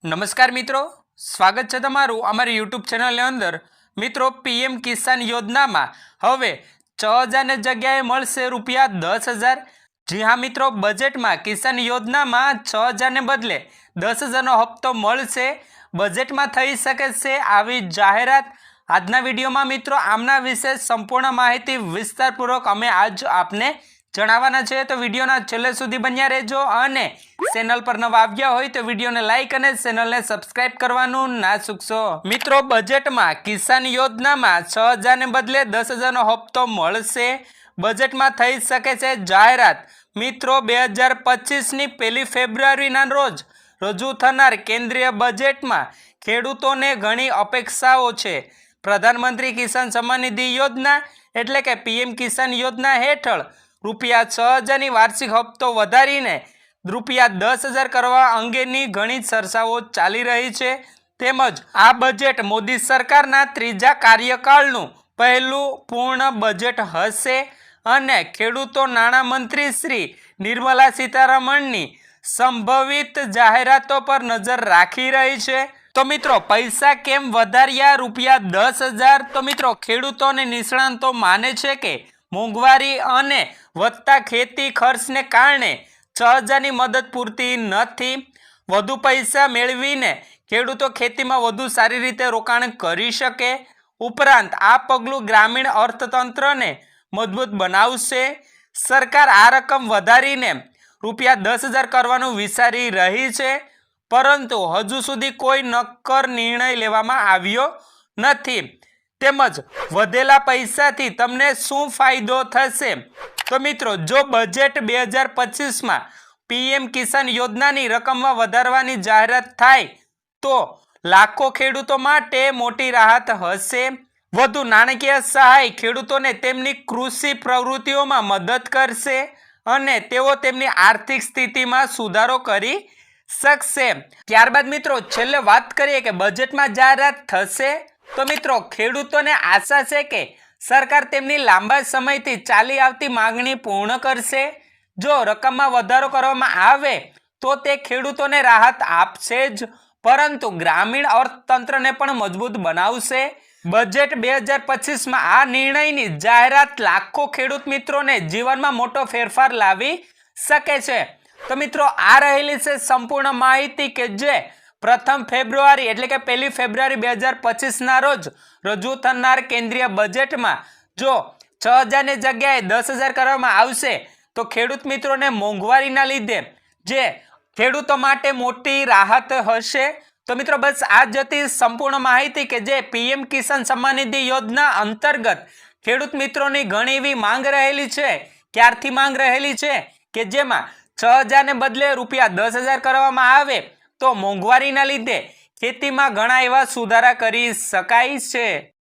નમસ્કાર મિત્રો, સ્વાગત છે તમારું અમારી યુટ્યુબ ચેનલની અંદર। મિત્રો, પીએમ કિસાન યોજનામાં હવે 6000ની જગ્યાએ મળશે ₹10,000। જી હા મિત્રો, બજેટમાં કિસાન યોજનામાં 6000ને બદલે 10,000નો હપ્તો મળશે। બજેટમાં થઈ શકે છે આવી જાહેરાત। આજના વિડીયોમાં મિત્રો આમના વિશે સંપૂર્ણ માહિતી વિસ્તારપૂર્વક અમે આજ આપને જણાવવાના છે, તો વિડીયોના છેલ્લે સુધી બન્યા રહેજો અને ચેનલ પર નવા આવ્યા હોય તો વિડીયોને લાઈક અને ચેનલને સબસ્ક્રાઇબ કરવાનું ના ચૂકશો। મિત્રો, બજેટમાં કિસાન યોજનામાં 6000ને બદલે 10,000નો હપ્તો મળશે। બજેટમાં થઈ શકે છે જાહેરાત। મિત્રો, 2025ની 1 ફેબ્રુઆરીના રોજ રજૂ થનાર કેન્દ્રીય બજેટમાં ખેડૂતોને ઘણી અપેક્ષાઓ છે। પ્રધાનમંત્રી કિસાન સન્માન નિધિ યોજના એટલે કે પીએમ કિસાન યોજના હેઠળ ₹6000ની વાર્ષિક હપ્તો વધારીને ₹10,000 કરવા અંગેની ઘણી ચર્ચાઓ ચાલી રહી છે। તેમજ આ બજેટ મોદી સરકારના ત્રીજા કાર્યકાળનું પહેલું પૂર્ણ બજેટ હશે અને ખેડૂતો નાણામંત્રી શ્રી નિર્મલા સીતારમણની સંભવિત જાહેરાતો પર નજર રાખી રહી છે। તો મિત્રો, પૈસા કેમ વધાર્યા ₹10,000? તો મિત્રો, ખેડૂતો અને નિષ્ણાતો માને છે કે મોંઘવારી અને વધતા ખેતી ખર્ચને કારણે 6000ની મદદ પૂરતી નથી। વધુ પૈસા મેળવીને ખેડૂતો ખેતીમાં વધુ સારી રીતે રોકાણ કરી શકે। ઉપરાંત આ પગલું ગ્રામીણ અર્થતંત્રને મજબૂત બનાવશે। સરકાર આ રકમ વધારીને ₹10,000 કરવાનું વિચારી રહી છે, પરંતુ હજુ સુધી કોઈ નક્કર નિર્ણય લેવામાં આવ્યો નથી। તેમજ વધેલા પૈસાથી તમને શું ફાયદો થશે? તો મિત્રો, જો બજેટ 2025માં પીએમ કિસાન યોજનાની રકમમાં વધારવાની જાહેરાત થાય તો લાખો ખેડૂતો માટે મોટી રાહત હશે। વધુ નાણાકીય સહાય ખેડૂતોને તેમની કૃષિ પ્રવૃત્તિઓમાં મદદ કરશે અને તેઓ તેમની આર્થિક સ્થિતિમાં સુધારો કરી શકશે। ત્યારબાદ મિત્રો, છેલ્લે વાત કરીએ કે બજેટમાં જાહેરાત થશે તો મિત્રો, ખેડૂતોને આશા છે કે સરકાર તેમની લાંબા સમયથી ચાલી આવતી માંગણી પૂર્ણ કરશે। જો રકમમાં વધારો કરવામાં આવે તો તે ખેડૂતોને રાહત આપશે જ, પરંતુ ગ્રામીણ અર્થતંત્રને પણ મજબૂત બનાવશે। બજેટ 2025માં આ નિર્ણયની જાહેરાત લાખો ખેડૂત મિત્રોને જીવનમાં મોટો ફેરફાર લાવી શકે છે। તો મિત્રો, આ રહેલી છે સંપૂર્ણ માહિતી કે જે 1 ફેબ્રુઆરી એટલે કે 1 ફેબ્રુઆરી 2025ના રોજ રજૂ થનાર કેન્દ્રીય બજેટમાં જો 6000ની જગ્યાએ 10,000 કરવામાં આવશે તો ખેડૂત મિત્રોને મોંઘવારીના લીધે જે ખેડૂતો માટે મોટી રાહત હશે। તો મિત્રો, બસ આ જ હતી સંપૂર્ણ માહિતી કે જે પીએમ કિસાન સન્માન નિધિ યોજના અંતર્ગત ખેડૂત મિત્રોની ઘણી એવી માંગ રહેલી છે। ક્યારથી માંગ રહેલી છે કે જેમાં 6000ને બદલે ₹10,000 કરવામાં આવે તો મોંઘવારીના લીધે ખેતીમાં ઘણા એવા સુધારા કરી શકાય છે।